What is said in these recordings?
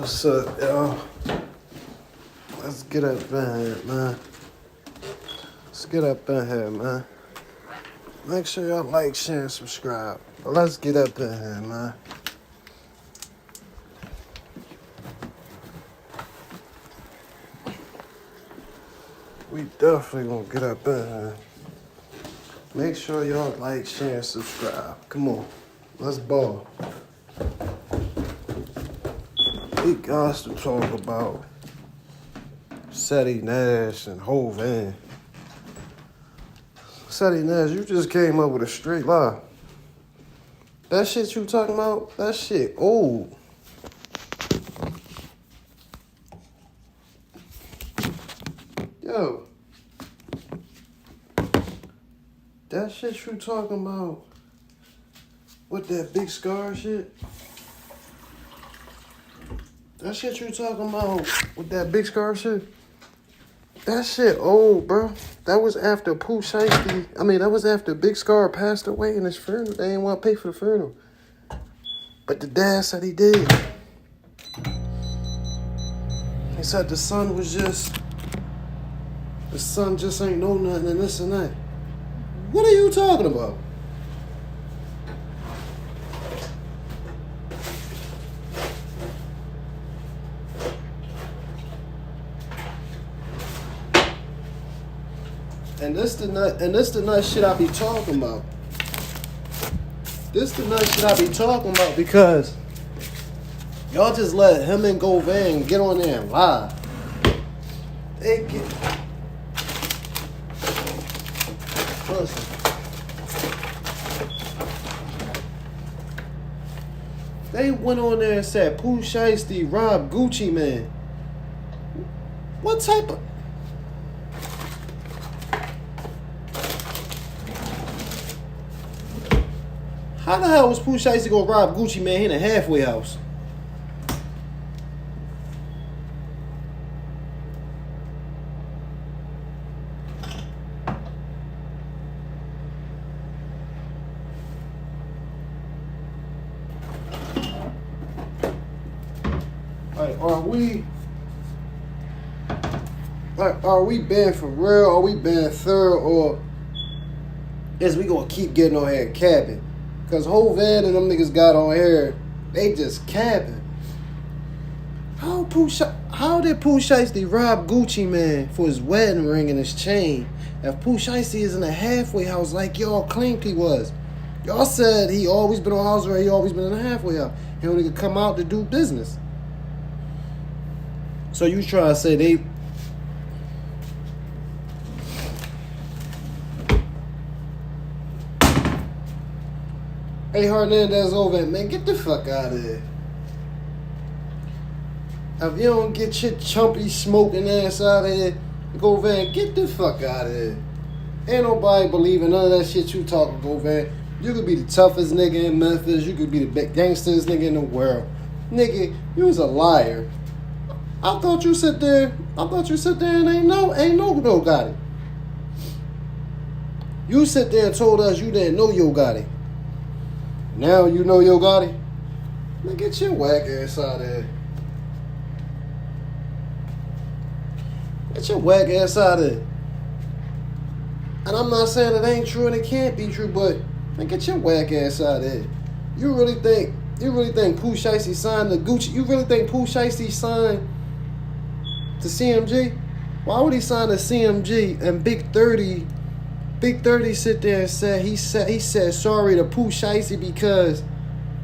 What's up, y'all? Let's get up in here, man. Let's get up in here, man. Make sure y'all like, share, and subscribe. But let's get up in here, man. We definitely gonna get up in here. Make sure y'all like, share, and subscribe. Come on. Let's ball. We got to talk about EddyNash and Govan. EddyNash, you just came up with a straight lie. That shit you talking about, that shit old. Yo. That shit you talking about with that big scar shit? That shit you talking about with that big scar shit? That shit old, bro. That was after Pooh Shiesty. That was after Big Scar passed away in his funeral. They didn't want to pay for the funeral. But the dad said he did. He said the son just ain't know nothing and this and that. What are you talking about? And this the nut shit I be talking about. This the nut shit I be talking about because y'all just let him and Govan get on there and lie. Listen. They went on there and said Pooh Shiesty robbed Gucci man. What type of... How the hell was Pooh Shiesty gonna rob Gucci man in a halfway house? Like, are we being for real? Are we being thorough? Or is we gonna keep getting on here capping? Because Govan and them niggas got on here, they just capping. How did Pooh Shiesty rob Gucci man for his wedding ring and his chain if Pooh Shiesty is in a halfway house like y'all claimed he was? Y'all said he always been on house arrest, he always been in a halfway house. He only could come out to do business. So you try to say they... Hey, Hernandez, Govan, man, get the fuck out of here. If you don't get your chumpy smoking ass out of here, Govan, get the fuck out of here. Ain't nobody believing none of that shit you talking, Govan. You could be the toughest nigga in Memphis. You could be the big gangstest nigga in the world. Nigga, you was a liar. I thought you sit there and ain't no Gotti. You sit there and told us you didn't know Yo Gotti. Now you know Yo Gotti? Man, get your whack ass out of here. Get your whack ass out of here. And I'm not saying it ain't true and it can't be true, but man, get your whack ass out of here. You really think Pooh Shiesty signed the Gucci? You really think Pooh Shiesty signed to CMG? Why would he sign to CMG and Big 30 sit there and he said sorry to Pooh Shiesty because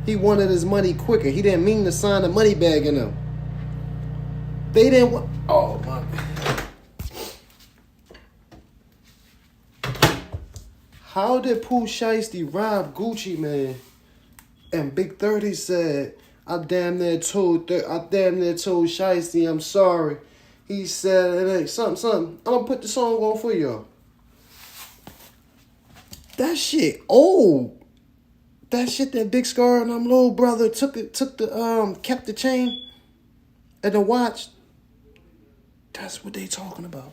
he wanted his money quicker. He didn't mean to sign the money bag in them. They didn't want... Oh, my... How did Pooh Shiesty rob Gucci man? And Big 30 said, I damn near told Shiesty I'm sorry. He said, hey, something. I'm gonna put the song on for y'all. That shit old. That shit that Big Scar and little brother kept the chain and the watch. That's what they talking about.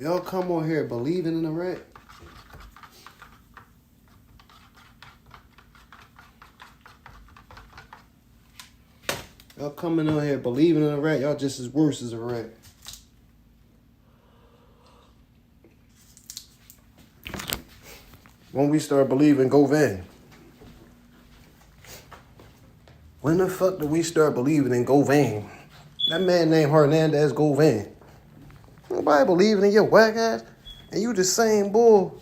Y'all come on here believing in the rat. Y'all coming on here believing in a rat, y'all just as worse as a rat. When we start believing Govan? When the fuck did we start believing in Govan? That man named Hernandez Govan. Nobody believing in your whack ass. And you the same bull.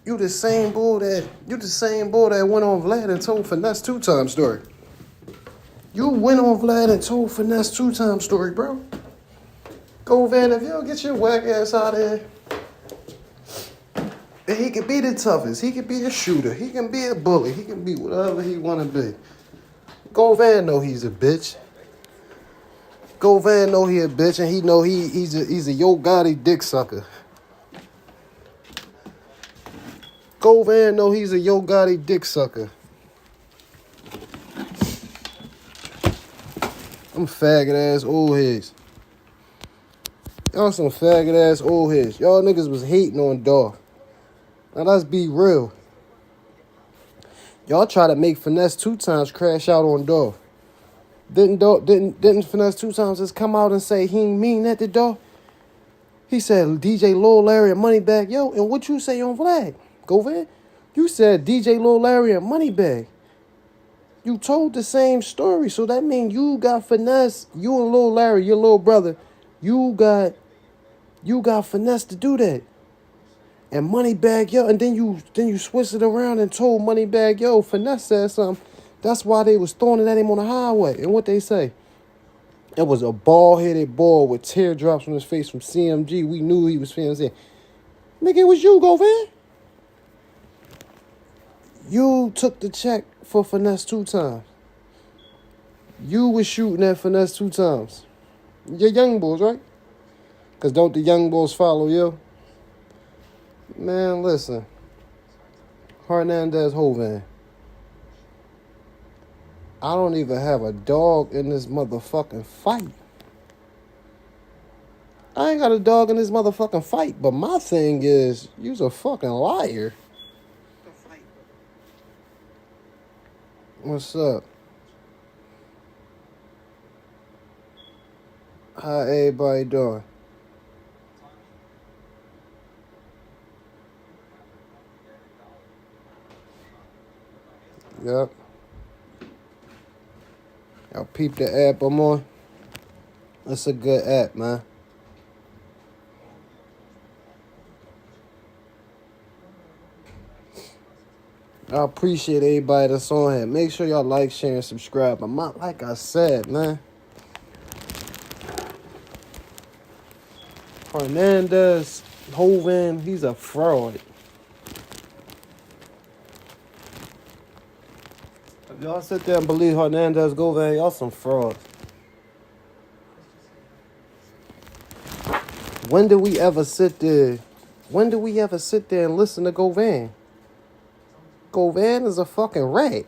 You the same bull that went on Vlad and told Finesse 2-time story. You went on Vlad and told Finesse 2-time story, bro. Govan, if you don't get your whack ass out of here, then he can be the toughest. He can be a shooter. He can be a bully. He can be whatever he want to be. Govan know he's a bitch. Govan know he a bitch, and he know he's a Yo Gotti dick sucker. Govan know he's a Yo Gotti dick sucker. I'm faggot ass old heads. Y'all some faggot ass old heads. Y'all niggas was hating on Dolph. Now let's be real. Y'all try to make Finesse 2 times crash out on Dolph. Didn't Finesse 2 times just come out and say he ain't mean that to Dolph? He said DJ Lil Larry and Moneybag. Yo, and what you say on Vlad? Govan? You said DJ Lil Larry and Moneybag. You told the same story, so that means you got Finesse, you and Lil Larry, your little brother, you got Finesse to do that. And Moneybag, yo, and then you switched it around and told Moneybag, yo, Finesse said something. That's why they was throwing it at him on the highway. And what they say? It was a bald-headed boy with teardrops on his face from CMG. We knew he was feeling saying, nigga, it was you, Govan. You took the check for Finesse 2 times. You was shooting at Finesse 2 times. Your young boys, right? Because don't the young boys follow you? Man, listen. Hernandez Govan. I don't even have a dog in this motherfucking fight. I ain't got a dog in this motherfucking fight. But my thing is, you's a fucking liar. What's up? How everybody doing? Yep. Y'all peep the app I'm on? That's a good app, man. I appreciate everybody that's on here. Make sure y'all like, share, and subscribe. But like I said, man, Hernandez Govan, he's a fraud. If y'all sit there and believe Hernandez Govan, y'all some frauds. When do we ever sit there and listen to Govan? Govan is a fucking rat.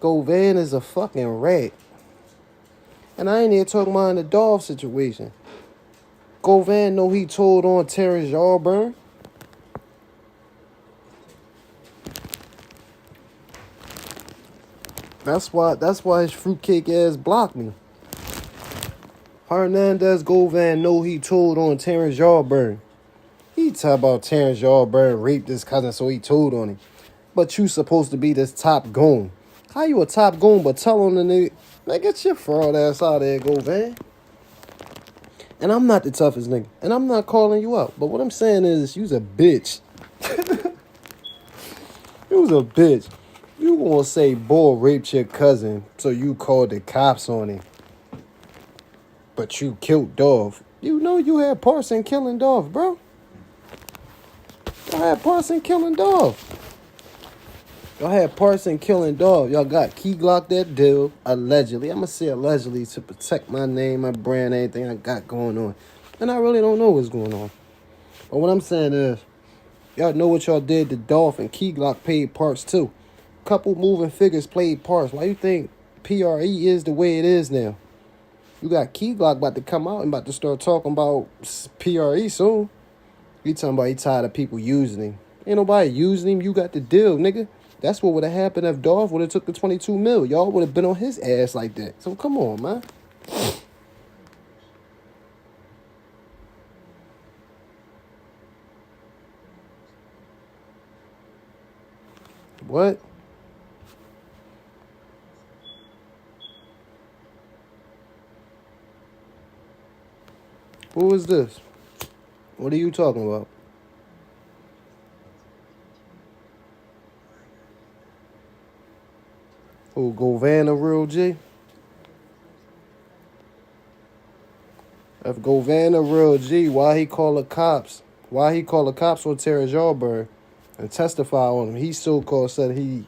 Govan is a fucking rat. And I ain't even talking about in the Dolph situation. Govan know he told on Terrence Yardburn. That's why his fruitcake ass blocked me. Hernandez Govan know he told on Terrence Yardburn. He talk about Terrence Yardburn raped his cousin, so he told on him. But you supposed to be this top goon. How you a top goon but tell on the nigga? Man, get your fraud ass out of there, Govan. And I'm not the toughest nigga. And I'm not calling you out. But what I'm saying is, you's a bitch. You's a bitch. You gonna say boy raped your cousin, so you called the cops on him. But you killed Dolph. You know you had parts in killing Dolph, bro. Y'all had parts in killing Dolph. Y'all got key glocked that deal, allegedly. I'm going to say allegedly to protect my name, my brand, anything I got going on. And I really don't know what's going on. But what I'm saying is, y'all know what y'all did to Dolph, and Key Glock paid parts too. Couple moving figures played parts. Why you think PRE is the way it is now? You got Key Glock about to come out and about to start talking about PRE soon. He talking about he tired of people using him. Ain't nobody using him. You got the deal, nigga. That's what would have happened if Dolph would have took the 22 mil. Y'all would have been on his ass like that. So come on, man. What? Who is this? What are you talking about? Who, Govan a real G? If Govan a real G, why he call the cops? Why he call the cops on Terrence Yardburn and testify on him? He so-called said he...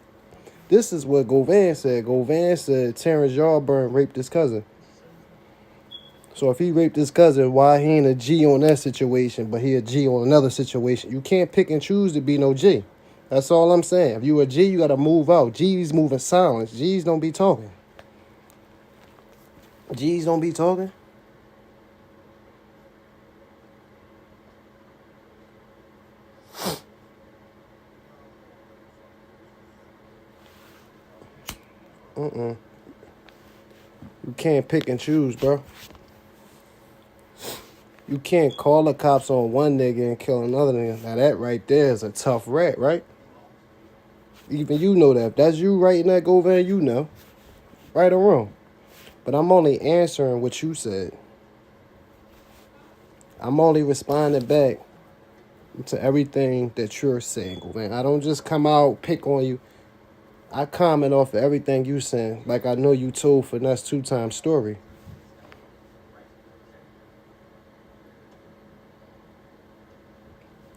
This is what Govan said. Govan said Terrence Yardburn raped his cousin. So if he raped his cousin, why he ain't a G on that situation, but he a G on another situation? You can't pick and choose to be no G. That's all I'm saying. If you a G, you got to move out. G's moving silence. G's don't be talking. G's don't be talking. You can't pick and choose, bro. You can't call the cops on one nigga and kill another nigga. Now that right there is a tough rat, right? Even you know that. If that's you writing that, Govan, you know. Right or wrong. But I'm only answering what you said. I'm only responding back to everything that you're saying, Govan. I don't just come out, pick on you. I comment off of everything you saying, like I know you told Finesse 2-time story.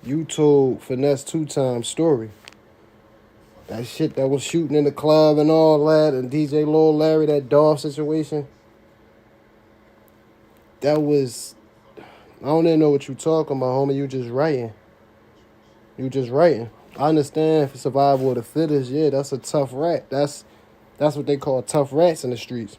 You told Finesse 2-time story. That shit that was shooting in the club and all that, and DJ Lil Larry, that Dolph situation. That was... I don't even know what you talking about, homie. You just writing. You just writing. I understand for survival of the fittest. Yeah, that's a tough rat. That's what they call tough rats in the streets.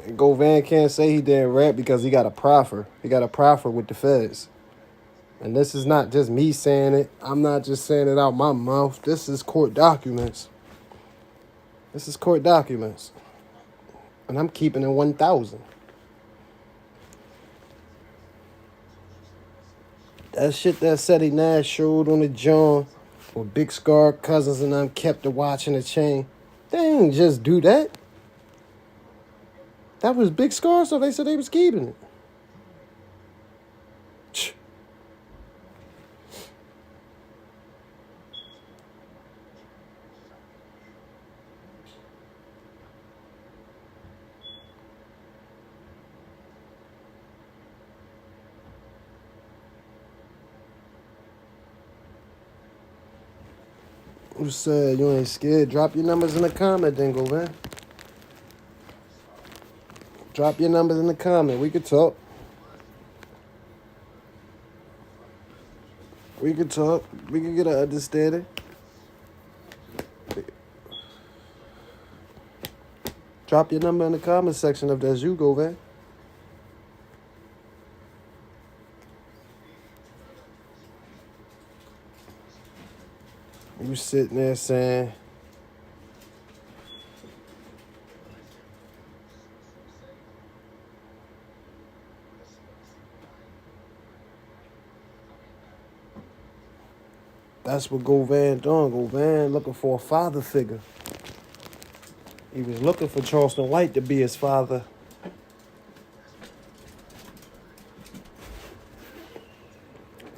And Govan can't say he didn't rap because he got a proffer. He got a proffer with the feds. And this is not just me saying it. I'm not just saying it out my mouth. This is court documents. This is court documents. And I'm keeping it 1,000. That shit that EddyNash showed on the John with Big Scar cousins and them kept the watch and the chain. They didn't just do that. That was Big Scar, so they said they was keeping it. Who said you ain't scared? Drop your numbers in the comment then, Govan. Drop your numbers in the comment. We could talk. We could talk. We could get an understanding. Drop your number in the comment section if that's you, Govan. You sitting there saying, that's what Govan doing. Govan looking for a father figure. He was looking for Charleston White to be his father.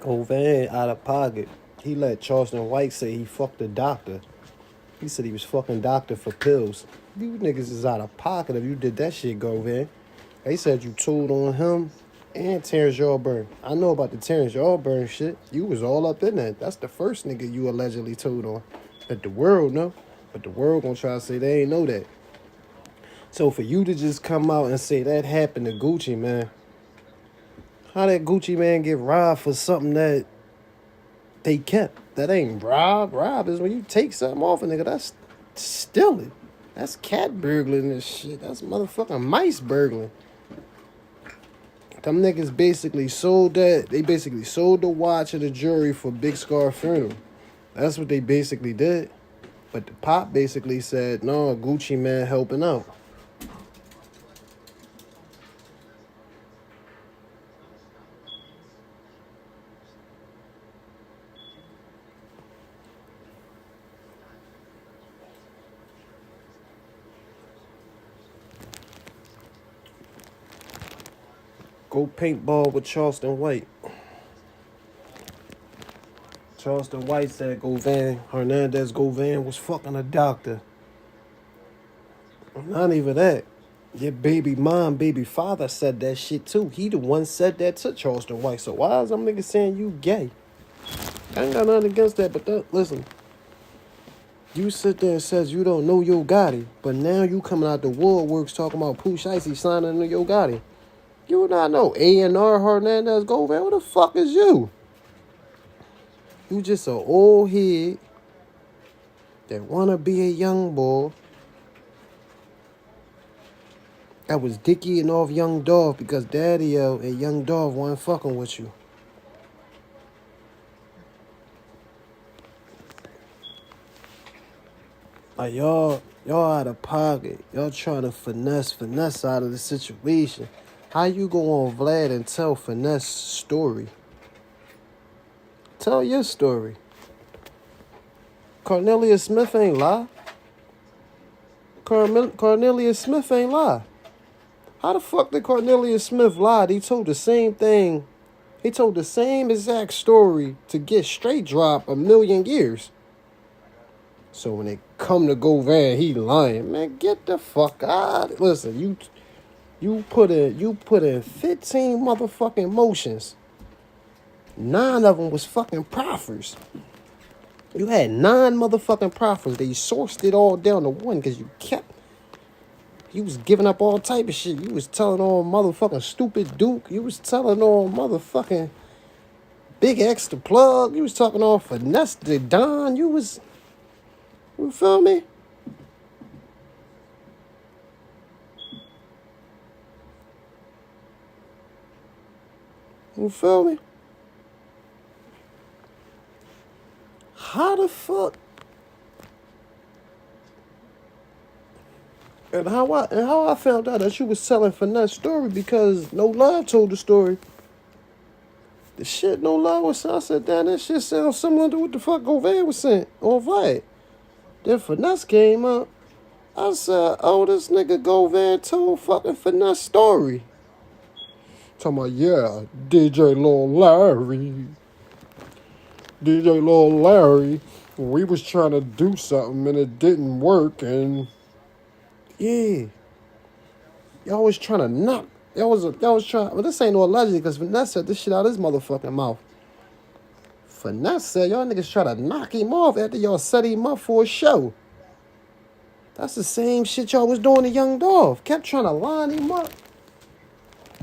Govan out of pocket. He let Charleston White say he fucked the doctor. He said he was fucking doctor for pills. You niggas is out of pocket if you did that shit, Govan. They said you told on him and Terrence Yardburn. I know about the Terrence Yardburn shit. You was all up in that. That's the first nigga you allegedly told on. But the world know. But the world gonna try to say they ain't know that. So for you to just come out and say that happened to Gucci, man. How that Gucci man get robbed for something that they kept? That ain't rob. Rob is when you take something off a nigga. That's stealing. That's cat burgling and shit. That's motherfucking mice burgling. Them niggas basically sold that. They basically sold the watch to the jury for Big Scar funeral. That's what they basically did. But the pop basically said, no, Gucci man helping out. Go paintball with Charleston White. Charleston White said Govan, Hernandez Govan was fucking a doctor. Not even that. Your baby mom, baby father said that shit too. He the one said that to Charleston White. So why is them niggas saying you gay? I ain't got nothing against that, but listen. You sit there and says you don't know Yo Gotti, but now you coming out the woodworks talking about Pooh Shiesty signing to Yo Gotti. You not know A&R Hernandez Govan. Who the fuck is you? You just an old head that wanna be a young boy that was dickying off Young Dolph because Daddy and Young Dolph wasn't fucking with you. Like y'all out of pocket. Y'all trying to finesse out of the situation. How you go on Vlad and tell Finesse story? Tell your story. Cornelius Smith ain't lie. Cornelius Smith ain't lie. How the fuck did Cornelius Smith lie? He told the same thing. He told the same exact story to get straight drop a million years. So when they come to Govan, he lying. Man, get the fuck out. Listen, you put in 15 motherfucking motions. 9 of them was fucking proffers. You had 9 motherfucking proffers. They sourced it all down to one because you was giving up all type of shit. You was telling on motherfucking Stupid Duke. You was telling on motherfucking Big X the Plug. You was talking on Finesse the Don. You feel me? You feel me? How the fuck? And how I found out that you was telling Finesse story because No Love told the story. The shit No Love was saying, I said, damn, that shit sounds similar to what the fuck Govan was saying on Vlad. Then Finesse came up. I said, oh, this nigga Govan told fucking Finesse story. Talking about, yeah, DJ Lil Larry, we was trying to do something and it didn't work, and yeah, y'all was trying to knock. Y'all was trying. Well, this ain't no allegedly because Finesse said this shit out of his motherfucking mouth. Finesse said y'all niggas try to knock him off after y'all set him up for a show. That's the same shit y'all was doing to Young Dolph. Kept trying to line him up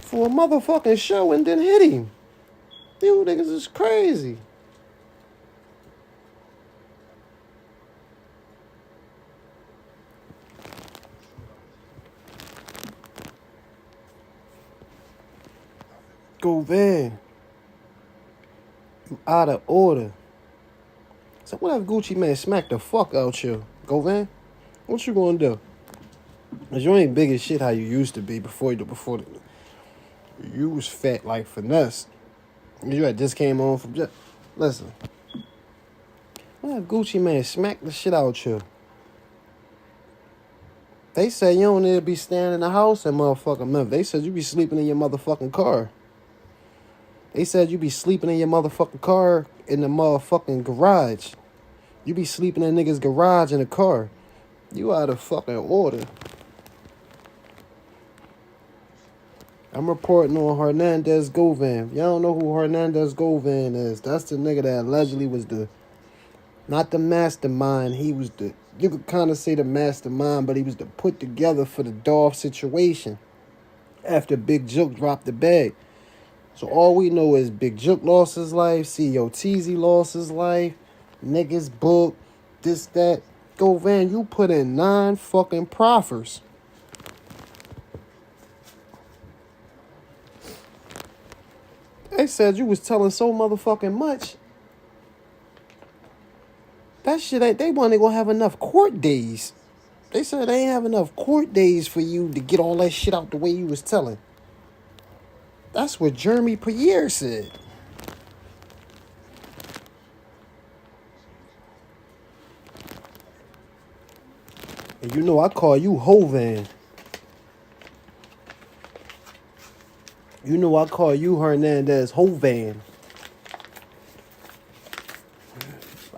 for a motherfucking show and then hit him. You niggas is crazy. Govan, you out of order. So what if Gucci man smack the fuck out you? Govan, what you gonna do? Cause you ain't big as shit how you used to be before you was fat like Finesse. You had just came on from just listen. What if Gucci man smack the shit out you? They say you don't need to be staying in the house in motherfucking Memphis. They said you be sleeping in your motherfucking car. They said you be sleeping in your motherfucking car in the motherfucking garage. You be sleeping in niggas' garage in the car. You out of fucking order. I'm reporting on Hernandez Govan. Y'all don't know who Hernandez Govan is. That's the nigga that allegedly was not the mastermind. He was you could kind of say the mastermind, but he was the put together for the Dolph situation after Big Joke dropped the bag. So all we know is Big Joke lost his life, CEO Teasy lost his life, niggas booked, this, that. Govan, you put in 9 fucking proffers. They said you was telling so motherfucking much. That shit ain't, they wasn't gonna have enough court days. They said they ain't have enough court days for you to get all that shit out the way you was telling. That's what Jeremy Pierre said. And you know I call you Hovan. You know I call you Hernandez Hovan.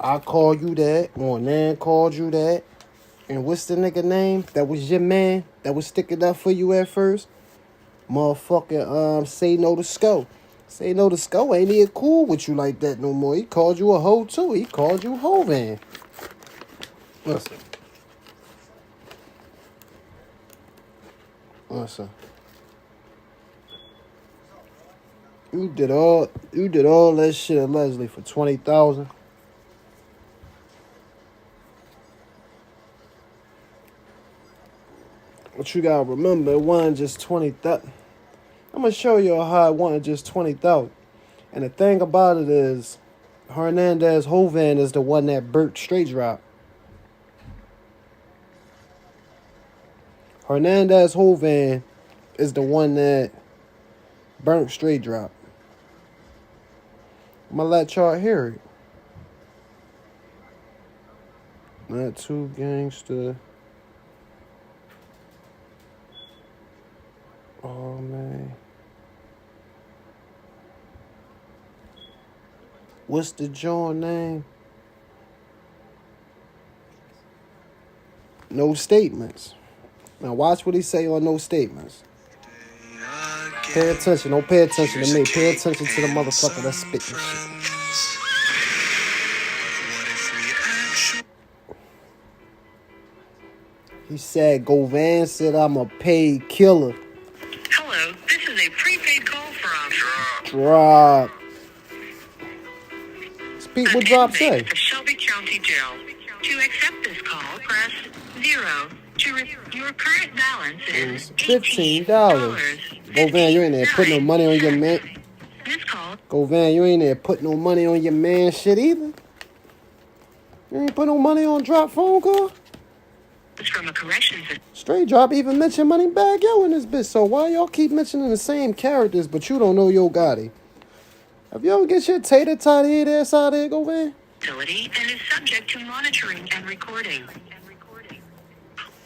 I call you that. Nan called you that. And what's the nigga name? That was your man that was sticking up for you at first? Motherfucking Say No to Sco. Say No to Sco ain't even cool with you like that no more. He called you a hoe too. He called you Hovan. Listen. You did all that shit allegedly for $20,000. But you gotta remember, it wasn't just 20,000. I'm gonna show you how it wasn't just 20,000. And the thing about it is, Hernandez Hovan is the one that burnt straight drop. Hernandez Hovan is the one that burnt straight drop. I'm gonna let y'all hear it. Not too gangster. Oh man. What's the joint name? No statements. Now watch what he say on no statements. Pay attention. Don't pay attention to me. Pay attention to the motherfucker that's spitting shit. He said, Govan said I'm a paid killer. Hello, this is a prepaid call from Drop. Speak what Drop say. The Shelby County Jail. To accept this call, press 0. Your current balance is $15. Govan, you ain't there putting no money on your man. This call. Govan, you ain't there putting no money on your man shit either. You ain't put no money on Drop phone call. It's from a corrections. Straight Drop even mentioned Money Bag Yo in this bitch. So why y'all keep mentioning the same characters, but you don't know Yo Gotti? Have you ever get your tater tot head ass out there, Govan? Facility and is subject to monitoring and recording.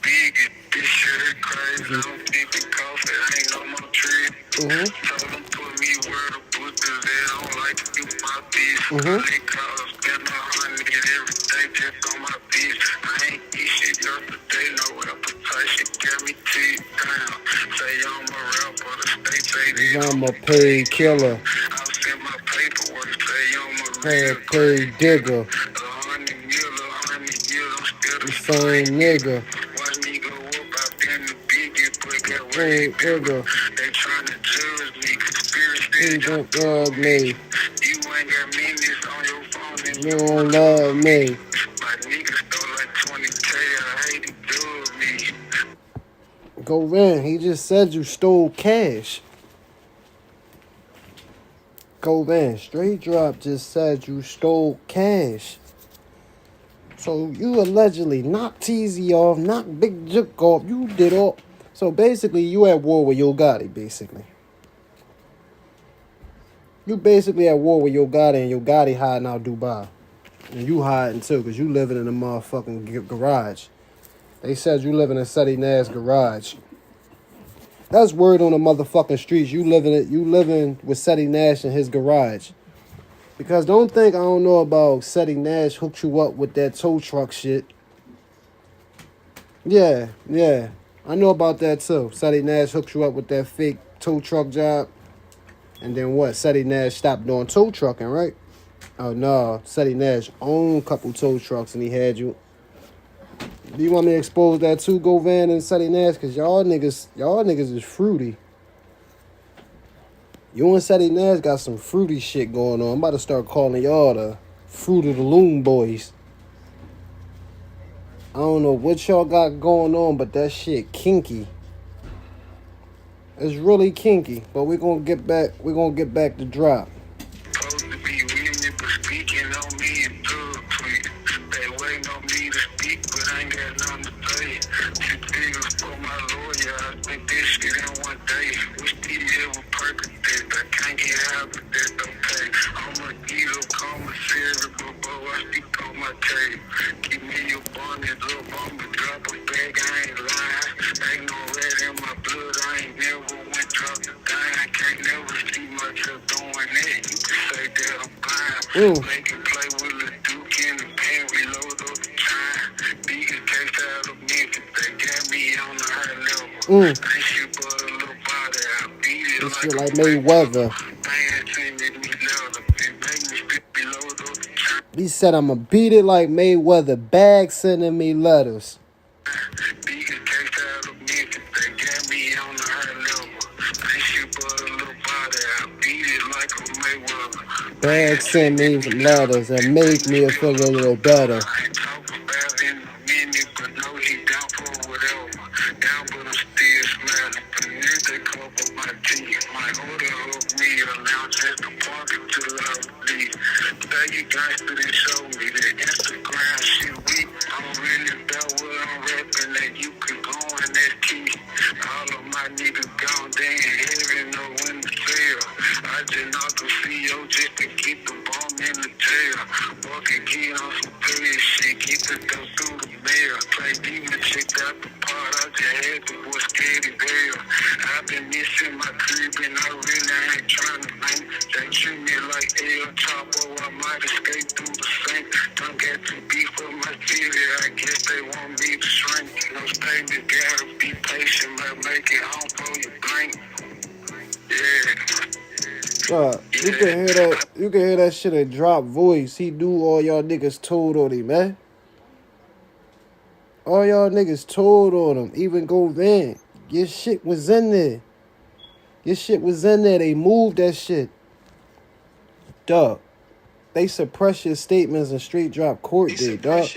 Big this shit crazy. I don't think the coffee ain't no more tree. Told them put me where the boosters at. I don't like to do my beef. They call us spend 100 every day just on my beef. I ain't eat shit yesterday. No appetite. Shit got me teeth down. Say I'm a rapper. The state say that I'm a paid killer. I'll send my paperwork. Say I'm a real paid digger. 100 mil, I'm still The same nigga. Watch me go up out there in the biggest boy get way Nigga. They tryna judge me, conspiracy. You don't love me. You ain't got minutes on your phone and You don't love me. my niggas stole like 20K. I hate to do me. Govan, he just said you stole cash. Govan, Straight Drop just said you stole cash. So you allegedly knocked TZ off, knocked Big Jook off. You did all. So basically, you at war with Yo Gotti, basically. You basically at war with Yo Gotti, and Yo Gotti hiding out Dubai. And you hiding too, because you living in a motherfucking garage. They said you living in EddyNash garage. That's word on the motherfucking streets. You living with EddyNash in his garage. Because don't think I don't know about EddyNash hooked you up with that tow truck shit. Yeah. I know about that too. EddyNash hooked you up with that fake tow truck job. And then what? EddyNash stopped doing tow trucking, right? Oh no. EddyNash owned a couple tow trucks and he had you. Do you want me to expose that too, Govan and EddyNash? Because y'all niggas is fruity. You and EddyNash got some fruity shit going on. I'm about to start calling y'all the Fruit of the Loom Boys. I don't know what y'all got going on, but that shit kinky. It's really kinky. But we're gonna get back to drop. Supposed to be winning, but speaking on me and thug tweet. They waiting on me to speak, but I ain't got nothing to say. 2 figures for my lawyer, I think this shit in one day. Wish he ever Percocet, I can't get out, but that's okay. I'm a eater, commissary, but boy, I speak on my tape. Keep me your bonnet up, I'ma drop a bag, I ain't lying. Ain't no red in my blood, I ain't never went drop the thing. I can't never see myself doing that. You can say that I'm blind. Make it play with the Duke in the pen, reload up the time. Biggest case out of Memphis, they got me on the high level. Ain't shit but a little body, I beat it This like shit like Mayweather. He said I'ma beat it like Mayweather. Bag sending me letters. Biggest case out of Memphis, they got me on the high level. Ain't shit but a little body, I beat it like a Mayweather. Bag send me some letters and make me feel a little better. I ain't talking about in a minute, but know he down for whatever. Down, but I'm still smiling. The news they come up on my teeth. My order hooked me around just to park it till I leave. Say you gangster, they show me that Instagram shit weak. I'm really about what I'm rapping, that you can go and that's key. All of my niggas gone, they ain't hearing no when to tell. I just knocked the CEO just to keep the bomb in the jail. Walk and get on some period shit, keep it go through the mail. Play demon, checked out the part, I just had the boy scared as hell. I've been missing my crib and I really ain't trying to think. They treat me like El Chapo, I might escape through the sink. Don't get too beef for my city, I guess they want me to shrink. No statement, gotta be patient, but make it home for your blink. Yeah. You can hear that shit in drop voice. He do all y'all niggas told on him, man. All y'all niggas told on him. Even Govan. Your shit was in there. They moved that shit. Dog. They suppress your statements in straight drop court day, dog.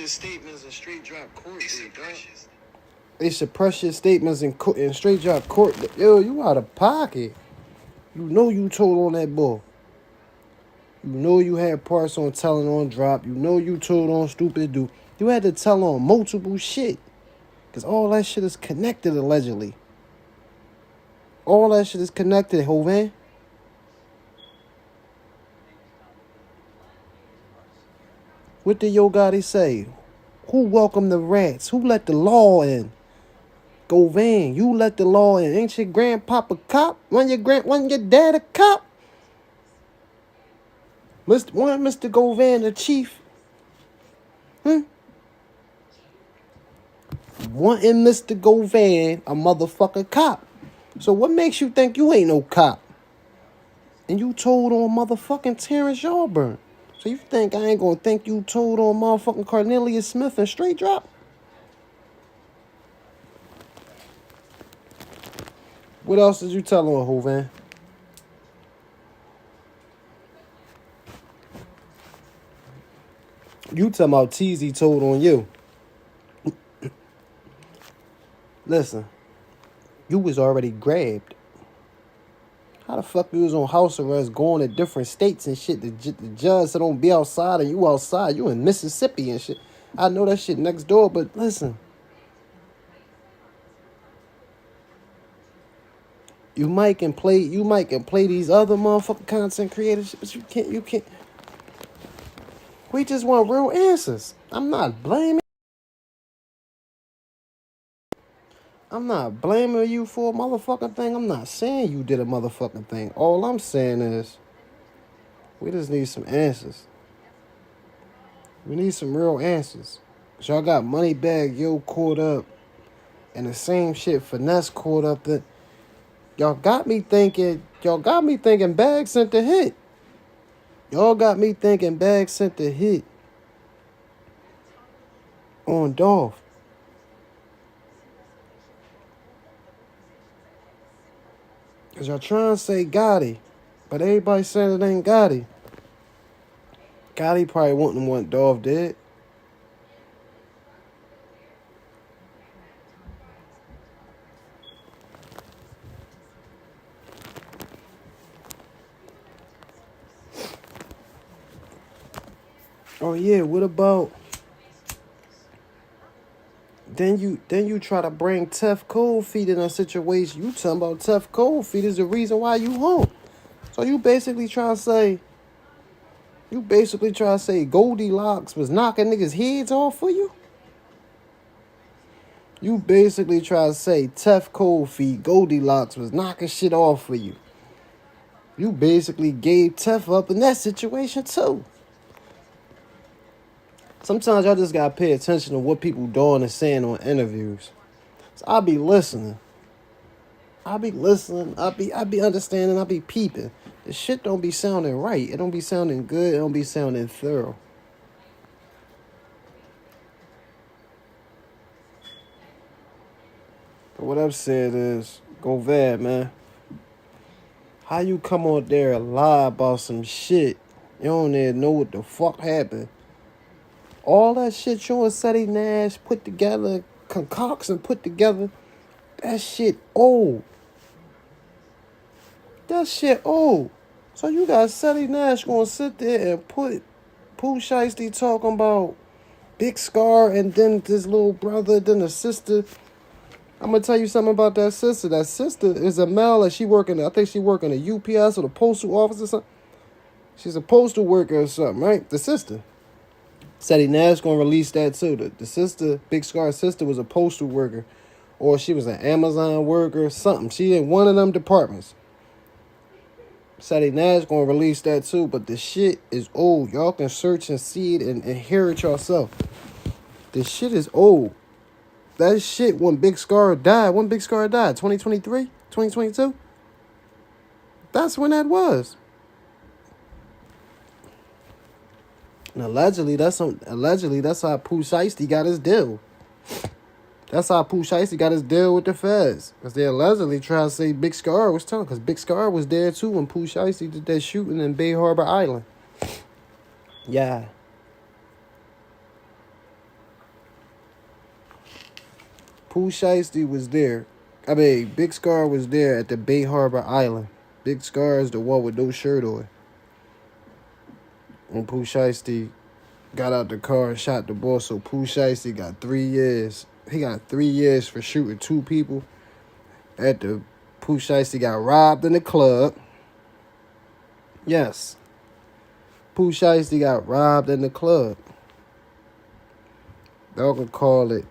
They suppress your statements in straight drop court. Yo, you out of pocket. You know you told on that bull. You know you had parts on telling on drop. You know you told on stupid dude. You had to tell on multiple shit. Because all that shit is connected, allegedly. All that shit is connected, Govan. What did Yo Gotti say? Who welcomed the rats? Who let the law in? Govan, you let the law in. Ain't your grandpapa cop? Wasn't your dad a cop? Mr. Govan the chief? Wanting Mr. Govan a motherfucking cop. So what makes you think you ain't no cop? And you told on motherfucking Terrence Yardburn. So you think I ain't gonna think you told on motherfucking Cornelius Smith and straight drop? What else did you tell on, Govan? You talking about TZ told on you. Listen, you was already grabbed. How the fuck you was on house arrest going to different states and shit? The judge said don't be outside and you outside. You in Mississippi and shit. I know that shit next door, but listen. You might can play these other motherfucking content creators, but you can't. We just want real answers. I'm not blaming you for a motherfucking thing. I'm not saying you did a motherfucking thing. All I'm saying is we just need some answers. We need some real answers. Cause y'all got Moneybag Yo caught up and the same shit Finesse caught up that y'all got me thinking Bag sent the hit. Y'all got me thinking Bag sent the hit on Dolph. Because y'all trying to say Gotti, but everybody saying it ain't Gotti. Gotti probably wouldn't want Dolph dead. Oh yeah, what about then you try to bring tough cold feet in a situation. You talking about tough cold feet is the reason why you home. So you basically try to say Goldilocks was knocking niggas' heads off for you? You basically try to say tough cold feet, Goldilocks was knocking shit off for you. You basically gave Tough up in that situation too. Sometimes y'all just gotta pay attention to what people doing and saying on interviews. So I be listening. I be understanding, I be peeping. The shit don't be sounding right. It don't be sounding good, it don't be sounding thorough. But what I'm saying is, Govan, man. How you come on there and lie about some shit? You don't even know what the fuck happened. All that shit you and EddyNash put together, concoction put together, that shit old. That shit old. So you got EddyNash gonna sit there and put Pooh Shiesty talking about Big Scar and then this little brother, then the sister. I'm gonna tell you something about that sister. That sister is a male and I think she working at UPS or the postal office or something. She's a postal worker or something, right? The sister. EddyNash gonna release that too. The sister, Big Scar's sister, was a postal worker. Or she was an Amazon worker or something. She in one of them departments. EddyNash gonna release that too. But the shit is old. Y'all can search and see it and hear it yourself. The shit is old. That shit when Big Scar died. 2023? 2022? That's when that was. And allegedly, that's how Pooh Shiesty got his deal. That's how Pooh Shiesty got his deal with the feds. Because they allegedly try to say Big Scar was telling. Because Big Scar was there too when Pooh Shiesty did that shooting in Bay Harbor Island. Yeah. Pooh Shiesty was there. Big Scar was there at the Bay Harbor Island. Big Scar is the one with no shirt on. When Pooh Shiesty got out the car and shot the boy, so Pooh Shiesty got 3 years. He got 3 years for shooting 2 people. Pooh Shiesty got robbed in the club. Yes. Pooh Shiesty got robbed in the club. Y'all can call it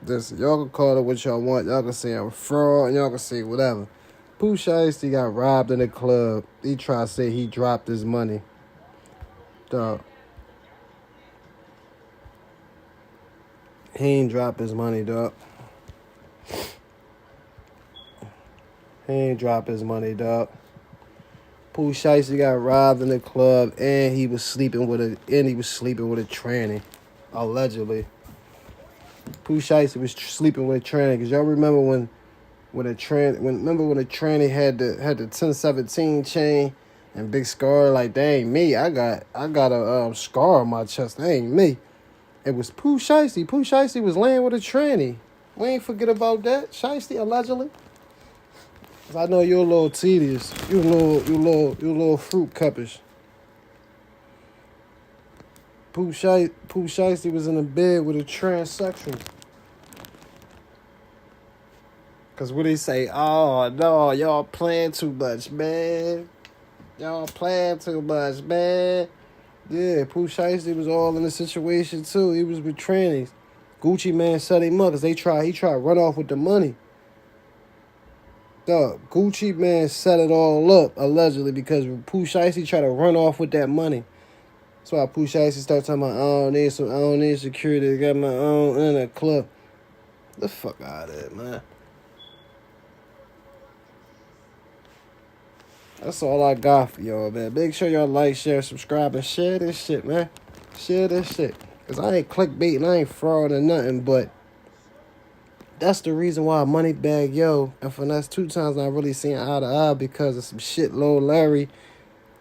this. Y'all can call it what y'all want. Y'all can say I'm fraud and y'all can say whatever. Pooh Shiesty got robbed in the club. He tried to say he dropped his money. Dog. He ain't drop his money, dog. He ain't drop his money, dog. Pooh Shiesty got robbed in the club and he was sleeping with a tranny. Allegedly. Pooh Shiesty was sleeping with a tranny. Cause y'all remember when a tranny had the 1017 chain. And Big Scar, like, that ain't me. I got a scar on my chest. That ain't me. It was Pooh Shiesty. Pooh Shiesty was laying with a tranny. We ain't forget about that. Shiesty, allegedly. I know you're a little tedious. You a little fruit cuppish. Pooh Shiesty was in the bed with a transsexual. Cause what they say, oh no, y'all playing too much, man. Y'all playing too much, man. Yeah, Pooh Shiesty was all in the situation too. He was with trannies. Gucci man set him up because he tried to run off with the money. Dog, Gucci man set it all up, allegedly, because Pooh Shiesty tried to run off with that money. That's why Pooh Shiesty started talking about, I don't need security. I got my own in a club. The fuck out of there, man. That's all I got for y'all, man. Make sure y'all like, share, subscribe, and share this shit, man. Share this shit. Because I ain't clickbaiting, I ain't fraud or nothing, but that's the reason why Moneybag Yo and Finesse 2 times not really seeing eye to eye because of some shit Lil Larry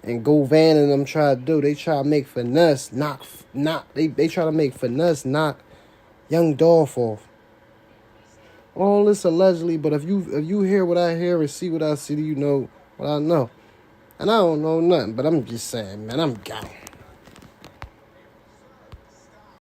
and Govan and them try to do. They try to make Finesse they try to make Finesse knock Young Dolph off. All this allegedly, but if you hear what I hear and see what I see, you know what I know. And I don't know nothing, but I'm just saying, man, I'm gone.